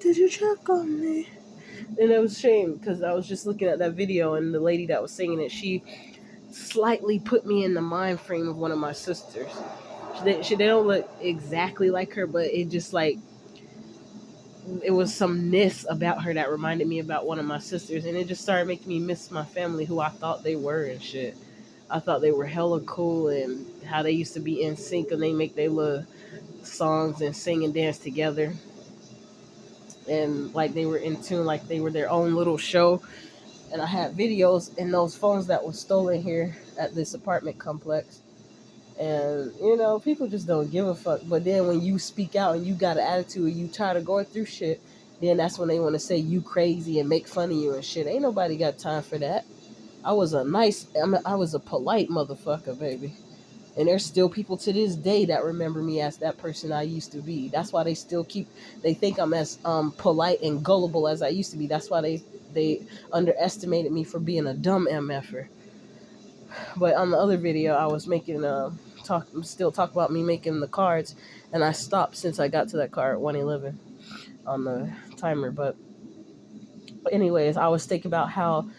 did you check on me? And it was a shame because I was just looking at that video and the lady that was singing it, she slightly put me in the mind frame of one of my sisters. They don't look exactly like her, but it just like it was some ness about her that reminded me about one of my sisters, and it just started making me miss my family, who I thought they were and shit. I thought they were hella cool and how they used to be in sync and they make their little songs and sing and dance together. And like they were in tune, like they were their own little show. And I had videos in those phones that was stolen here at this apartment complex. And people just don't give a fuck. But then when you speak out and you got an attitude and you tired of going through shit, then that's when they want to say you crazy and make fun of you and shit. Ain't nobody got time for that. I was I was a polite motherfucker, baby. And there's still people to this day that remember me as that person I used to be. That's why they think I'm as polite and gullible as I used to be. That's why they underestimated me for being a dumb MFer. But on the other video, I was making talk about me making the cards, and I stopped since I got to that car at 111 on the timer. But anyways, I was thinking about how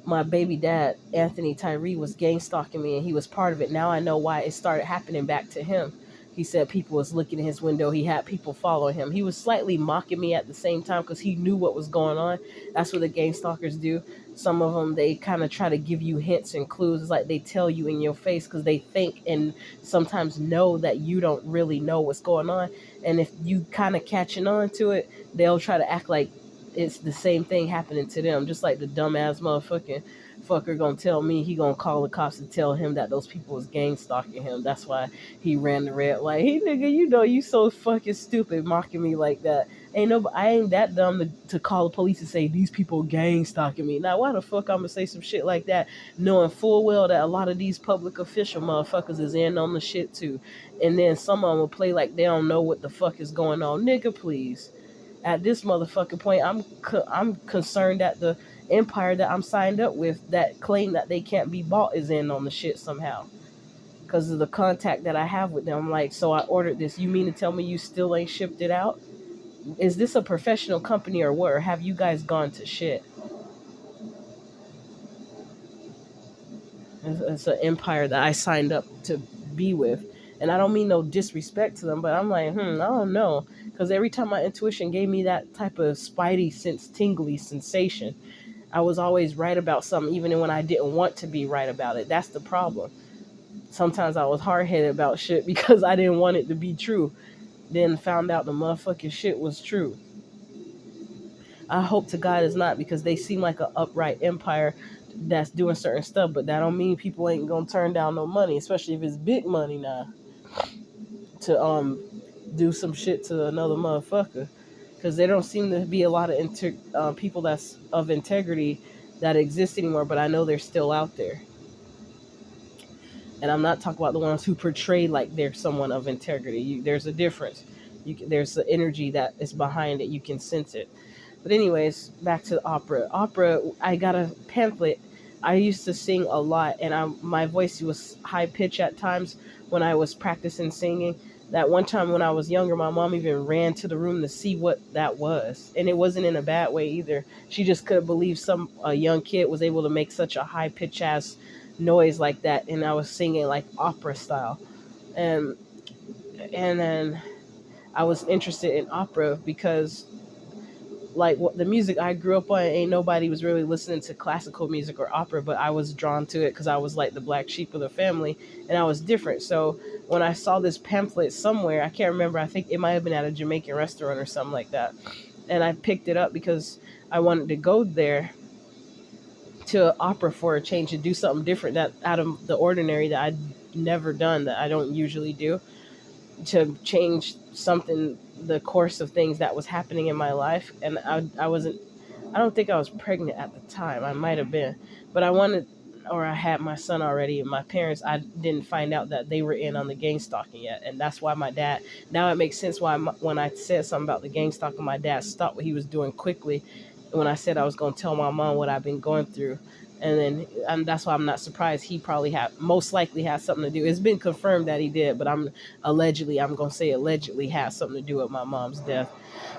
my baby dad, Anthony Tyree, was gang stalking me, and he was part of it. Now I know why it started happening back to him. He said people was looking in his window. He had people following him. He was slightly mocking me at the same time because he knew what was going on. That's what the gang stalkers do. Some of them, they kind of try to give you hints and clues. It's like they tell you in your face because they think and sometimes know that you don't really know what's going on. And if you kind of catching on to it, they'll try to act like it's the same thing happening to them. Just like the dumbass motherfucking fucker gonna tell me he gonna call the cops and tell him that those people was gang stalking him. That's why he ran the red light. Hey nigga, you so fucking stupid mocking me like that. I ain't that dumb to call the police and say these people gang stalking me. Now why the fuck I'm gonna say some shit like that, knowing full well that a lot of these public official motherfuckers is in on the shit too. And then some of them will play like they don't know what the fuck is going on. Nigga, please. At this motherfucking point, I'm concerned that the empire that I'm signed up with that claim that they can't be bought is in on the shit somehow because of the contact that I have with them. I'm like, so I ordered this. You mean to tell me you still ain't shipped it out? Is this a professional company or what? Or have you guys gone to shit? It's an empire that I signed up to be with. And I don't mean no disrespect to them, but I'm like, I don't know. Because every time my intuition gave me that type of spidey sense, tingly sensation, I was always right about something, even when I didn't want to be right about it. That's the problem. Sometimes I was hard-headed about shit because I didn't want it to be true. Then found out the motherfucking shit was true. I hope to God it's not, because they seem like an upright empire that's doing certain stuff, but that don't mean people ain't gonna turn down no money, especially if it's big money now, to do some shit to another motherfucker. Because there don't seem to be a lot of people that's of integrity that exist anymore, but I know they're still out there. And I'm not talking about the ones who portray like they're someone of integrity. There's a difference. There's the energy that is behind it. You can sense it. But anyways, back to the opera. Opera, I got a pamphlet. I used to sing a lot, and my voice was high pitched at times when I was practicing singing. That one time when I was younger, my mom even ran to the room to see what that was, and it wasn't in a bad way either. She just couldn't believe a young kid was able to make such a high pitched ass noise like that, and I was singing like opera style, and then I was interested in opera because like the music I grew up on, ain't nobody was really listening to classical music or opera, but I was drawn to it because I was like the black sheep of the family, and I was different. So when I saw this pamphlet somewhere, I can't remember, I think it might have been at a Jamaican restaurant or something like that, and I picked it up because I wanted to go there to opera for a change, to do something different, that out of the ordinary, that I'd never done, that I don't usually do, to change something, the course of things that was happening in my life. And I don't think I was pregnant at the time. I might have been, but I had my son already, and my parents, I didn't find out that they were in on the gang stalking yet. And that's why my dad, now it makes sense why when I said something about the gang stalking, my dad stopped what he was doing quickly when I said I was going to tell my mom what I've been going through. And that's why I'm not surprised. He probably most likely has something to do. It's been confirmed that he did, but I'm going to say allegedly has something to do with my mom's death.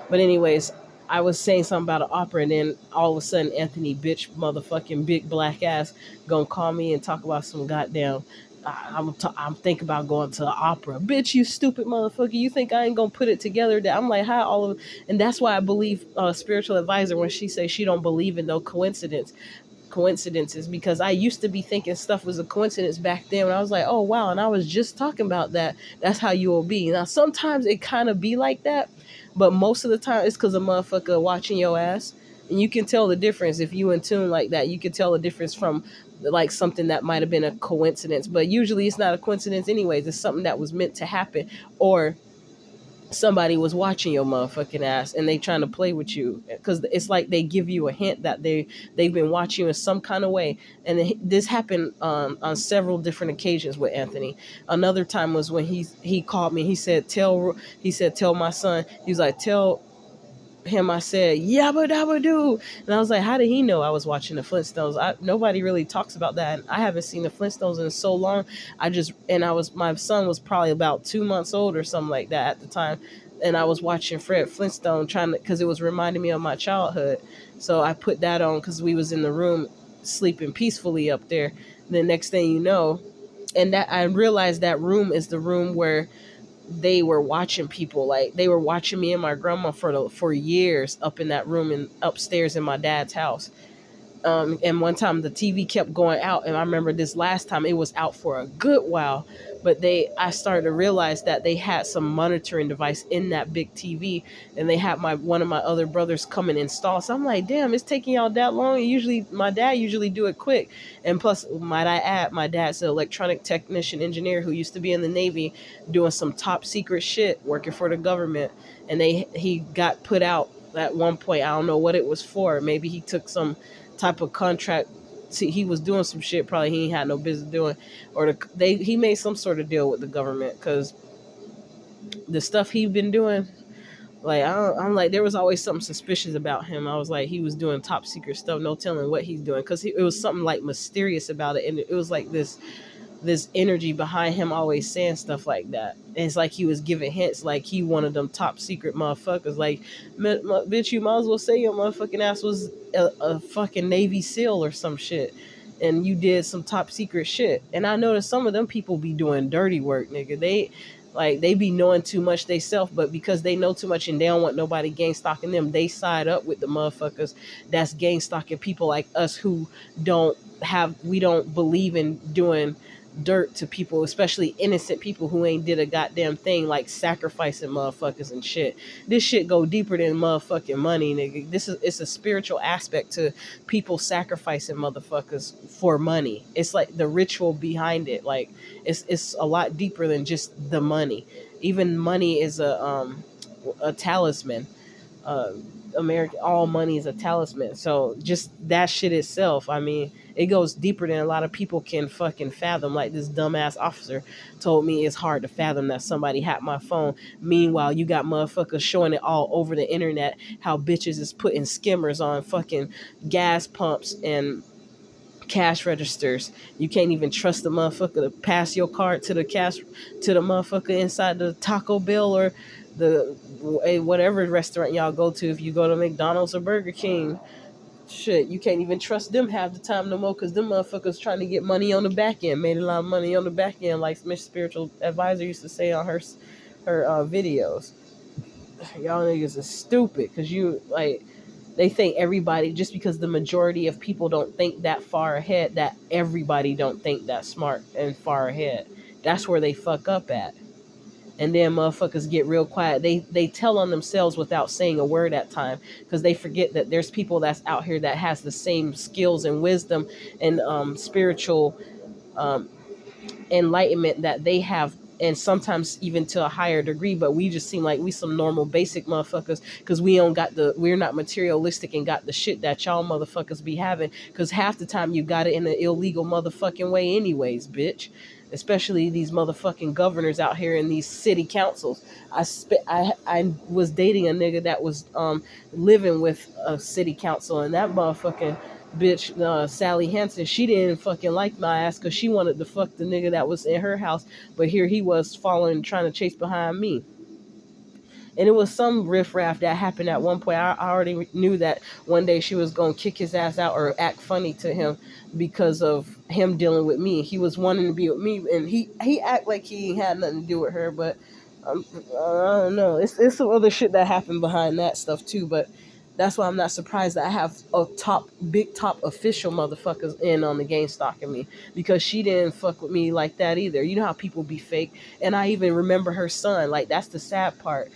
But anyways, I was saying something about an opera, and then all of a sudden, Anthony, bitch, motherfucking big black ass, gonna call me and talk about some goddamn. I'm thinking about going to the opera, bitch. You stupid motherfucker. You think I ain't gonna put it together? That I'm like, how all of, and that's why I believe spiritual advisor when she says she don't believe in no coincidences, because I used to be thinking stuff was a coincidence back then when I was like, oh wow, and I was just talking about that. That's how you will be. Now sometimes it kind of be like that, but most of the time it's because a motherfucker watching your ass, and you can tell the difference if you in tune like that. You can tell the difference from like something that might have been a coincidence, but usually it's not a coincidence anyways. It's something that was meant to happen, or somebody was watching your motherfucking ass and they trying to play with you, because it's like they give you a hint that they've been watching you in some kind of way. And this happened on several different occasions with Anthony. Another time was when he called me. He said tell my son. He was like, tell him I said yabba dabba doo, and I was like, how did he know I was watching the Flintstones? Nobody really talks about that, and I haven't seen the Flintstones in so long. My son was probably about 2 months old or something like that at the time, and I was watching Fred Flintstone trying to, because it was reminding me of my childhood. So I put that on because we was in the room sleeping peacefully up there. The next thing you know, and that I realized that room is the room where they were watching people. Like they were watching me and my grandma for years up in that room and upstairs in my dad's house. And one time the TV kept going out, and I remember this last time it was out for a good while. But I started to realize that they had some monitoring device in that big TV, and they had one of my other brothers come and install. So I'm like, damn, it's taking y'all that long. Usually, my dad usually do it quick. And plus, might I add, my dad's an electronic technician engineer who used to be in the Navy, doing some top secret shit, working for the government. And he got put out at one point. I don't know what it was for. Maybe he took some type of contract. See, he was doing some shit probably he ain't had no business doing, or he made some sort of deal with the government, because the stuff he been doing, like I'm like, there was always something suspicious about him. I was like, he was doing top secret stuff, no telling what he's doing, because it was something like mysterious about it, and it was like this energy behind him always saying stuff like that. And it's like he was giving hints, like he one of them top secret motherfuckers. Like, bitch, you might as well say your motherfucking ass was a fucking Navy SEAL or some shit, and you did some top secret shit. And I noticed some of them people be doing dirty work, nigga. They be knowing too much they self, but because they know too much and they don't want nobody gang stalking them, they side up with the motherfuckers that's gang stalking people like us who we don't believe in doing dirt to people, especially innocent people who ain't did a goddamn thing, like sacrificing motherfuckers and shit. This shit go deeper than motherfucking money, nigga. It's a spiritual aspect to people sacrificing motherfuckers for money. It's like the ritual behind it. Like it's a lot deeper than just the money. Even money is a talisman. uh, American, all money is a talisman. So just that shit itself, I mean, it goes deeper than a lot of people can fucking fathom. Like this dumbass officer told me it's hard to fathom that somebody hacked my phone. Meanwhile, you got motherfuckers showing it all over the internet how bitches is putting skimmers on fucking gas pumps and cash registers. You can't even trust the motherfucker to pass your card to the motherfucker inside the Taco Bell or the whatever restaurant y'all go to. If you go to McDonald's or Burger King, shit, you can't even trust them half the time no more, because them motherfuckers trying to get money on the back end, made a lot of money on the back end, like Miss Spiritual Advisor used to say on her videos. Y'all niggas is stupid, because you like, they think everybody, just because the majority of people don't think that far ahead, that everybody don't think that smart and far ahead. That's where they fuck up at. And then motherfuckers get real quiet. They tell on themselves without saying a word at time, because they forget that there's people that's out here that has the same skills and wisdom and spiritual um, enlightenment that they have, and sometimes even to a higher degree. But we just seem like we some normal basic motherfuckers, because we're not materialistic and got the shit that y'all motherfuckers be having, because half the time you got it in an illegal motherfucking way anyways, bitch. Especially these motherfucking governors out here in these city councils. I was dating a nigga that was living with a city council, and that motherfucking bitch, Sally Hansen, she didn't fucking like my ass, because she wanted to fuck the nigga that was in her house, but here he was following, trying to chase behind me. And it was some riffraff that happened at one point. I already knew that one day she was gonna kick his ass out or act funny to him because of him dealing with me. He was wanting to be with me, and he act like he had nothing to do with her. But I don't know. It's some other shit that happened behind that stuff too. But that's why I'm not surprised that I have a big top official motherfuckers in on the game stalking me, because she didn't fuck with me like that either. You know how people be fake, and I even remember her son. Like, that's the sad part.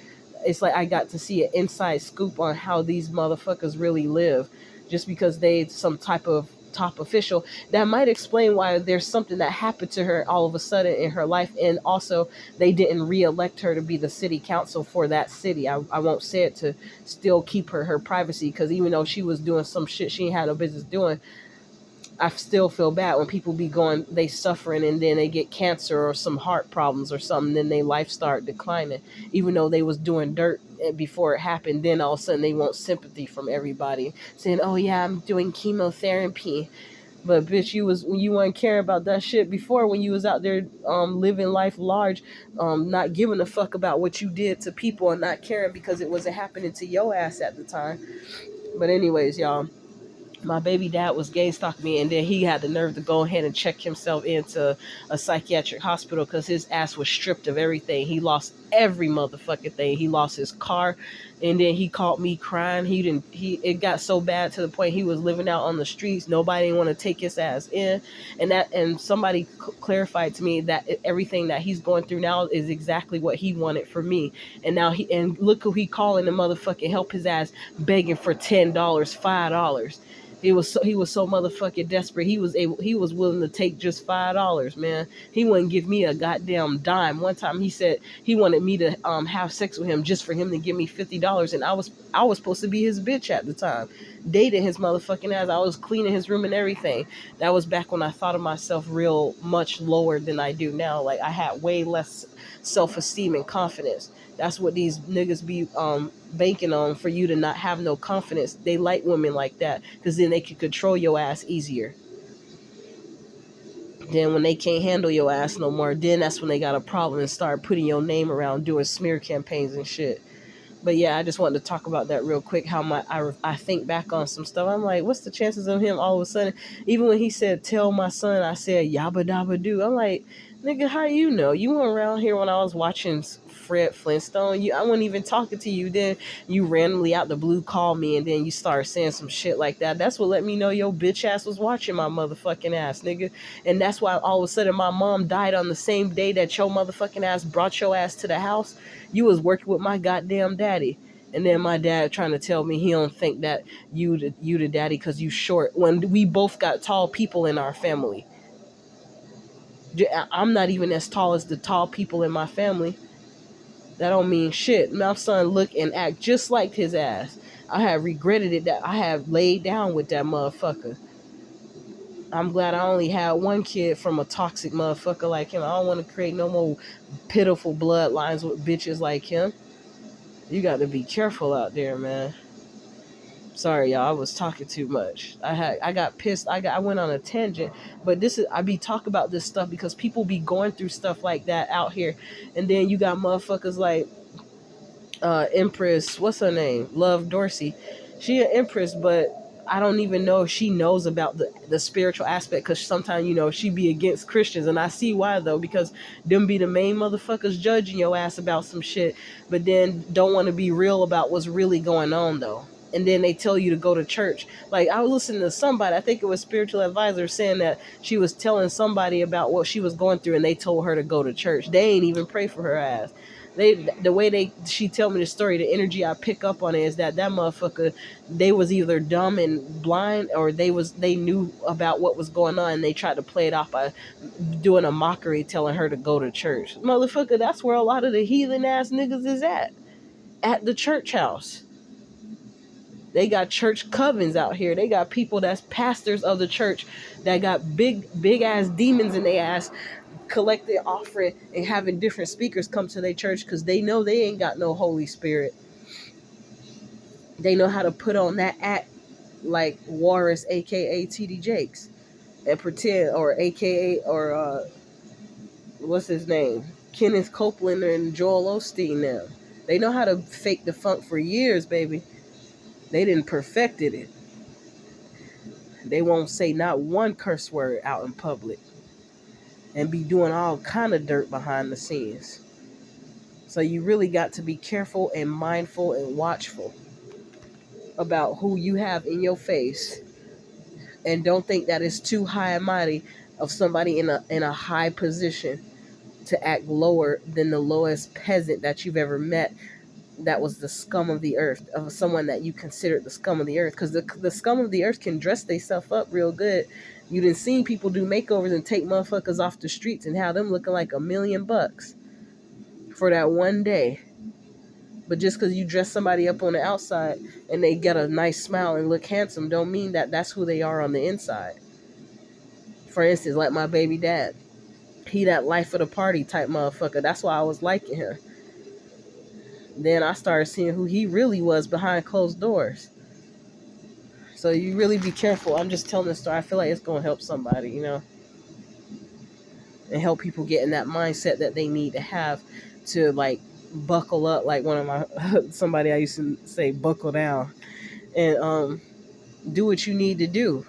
It's like I got to see an inside scoop on how these motherfuckers really live, just because they some type of top official. That might explain why there's something that happened to her all of a sudden in her life, and also they didn't re-elect her to be the city council for that city. I won't say it to still keep her privacy, because even though she was doing some shit she ain't had no business doing, I still feel bad when people be going, they suffering, and then they get cancer or some heart problems or something, then their life start declining, even though they was doing dirt before it happened. Then all of a sudden they want sympathy from everybody, saying, "Oh yeah, I'm doing chemotherapy." But bitch, you weren't caring about that shit before, when you was out there living life large, not giving a fuck about what you did to people, and not caring because it wasn't happening to your ass at the time. But anyways, y'all, my baby dad was gang stalking me, and then he had the nerve to go ahead and check himself into a psychiatric hospital because his ass was stripped of everything. He lost every motherfucking thing. He lost his car, and then he called me crying. It got so bad to the point he was living out on the streets. Nobody didn't want to take his ass in, and somebody clarified to me that everything that he's going through now is exactly what he wanted for me. And now look who he calling to motherfucking help his ass, begging for $10, $5. He was so motherfucking desperate. He was willing to take just $5, man. He wouldn't give me a goddamn dime. One time he said he wanted me to have sex with him just for him to give me $50, and I was supposed to be his bitch at the time, dating his motherfucking ass. I was cleaning his room and everything. That was back when I thought of myself real much lower than I do now. Like, I had way less self-esteem and confidence. That's what these niggas be banking on, for you to not have no confidence. They like women like that because then they can control your ass easier. Then when they can't handle your ass no more, then that's when they got a problem and start putting your name around, doing smear campaigns and shit. But yeah, I just wanted to talk about that real quick. How I think back on some stuff. I'm like, what's the chances of him all of a sudden? Even when he said, "Tell my son," I said, "Yabba dabba do." I'm like, nigga, how you know? You weren't around here when I was watching Fred Flintstone. I wasn't even talking to you then. You randomly out the blue call me, and then you start saying some shit like that. That's what let me know your bitch ass was watching my motherfucking ass, nigga. And that's why all of a sudden my mom died on the same day that your motherfucking ass brought your ass to the house. You was working with my goddamn daddy. And then my dad trying to tell me he don't think that you the daddy because you short, when we both got tall people in our family. I'm not even as tall as the tall people in my family. That don't mean shit. My son look and act just like his ass. I have regretted it that I have laid down with that motherfucker. I'm glad I only had one kid from a toxic motherfucker like him. I don't want to create no more pitiful bloodlines with bitches like him. You got to be careful out there, man. Sorry, y'all. I was talking too much. I got pissed. I went on a tangent, but I be talking about this stuff because people be going through stuff like that out here, and then you got motherfuckers like Empress. What's her name? Love Dorsey. She an Empress, but I don't even know if she knows about the spiritual aspect, because sometimes, she be against Christians, and I see why though, because them be the main motherfuckers judging your ass about some shit, but then don't want to be real about what's really going on though. And then they tell you to go to church. Like, I was listening to somebody, I think it was spiritual advisor, saying that she was telling somebody about what she was going through, and they told her to go to church. They ain't even pray for her ass. The way she tell me the story, the energy I pick up on it is that motherfucker, they was either dumb and blind, or they knew about what was going on, and they tried to play it off by doing a mockery, telling her to go to church. Motherfucker, that's where a lot of the heathen ass niggas is at the church house. They got church covens out here. They got people that's pastors of the church that got big ass demons in their ass, collecting offering and having different speakers come to their church because they know they ain't got no Holy Spirit. They know how to put on that act like Warris, aka TD Jakes, and pretend, or aka, or what's his name, Kenneth Copeland and Joel Osteen now. They know how to fake the funk for years, baby. They didn't perfected it. They won't say not one curse word out in public and be doing all kind of dirt behind the scenes. So you really got to be careful and mindful and watchful about who you have in your face, and don't think that it's too high and mighty of somebody in a high position to act lower than the lowest peasant that you've ever met, that was the scum of the earth, of someone that you considered the scum of the earth, because the scum of the earth can dress themselves up real good. You done seen people do makeovers and take motherfuckers off the streets and have them looking like $1 million for that one day. But just because you dress somebody up on the outside and they get a nice smile and look handsome, don't mean that that's who they are on the inside. For instance, like my baby dad, he that life of the party type motherfucker. That's why I was liking him. Then I started seeing who he really was behind closed doors. So you really be careful. I'm just telling this story. I feel like it's gonna help somebody, and help people get in that mindset that they need to have to like buckle up. Like one of my somebody I used to say, buckle down, and do what you need to do,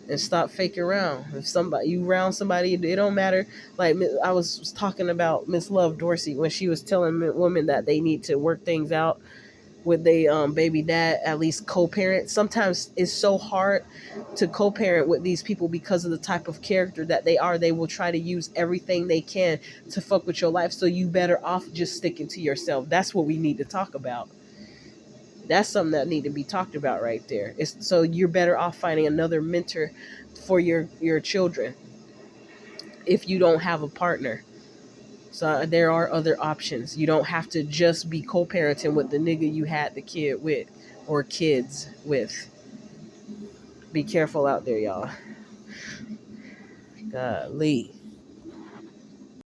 and stop faking around. If somebody you round somebody, it don't matter. Like I was talking about Miss Love Dorsey when she was telling women that they need to work things out with they baby dad, at least co-parent. Sometimes it's so hard to co-parent with these people because of the type of character that they are. They will try to use everything they can to fuck with your life, so you better off just sticking to yourself. That's what we need to talk about. That's something that need to be talked about right there. It's so you're better off finding another mentor for your children if you don't have a partner. So there are other options. You don't have to just be co-parenting with the nigga you had the kid with or kids with. Be careful out there, y'all. Golly.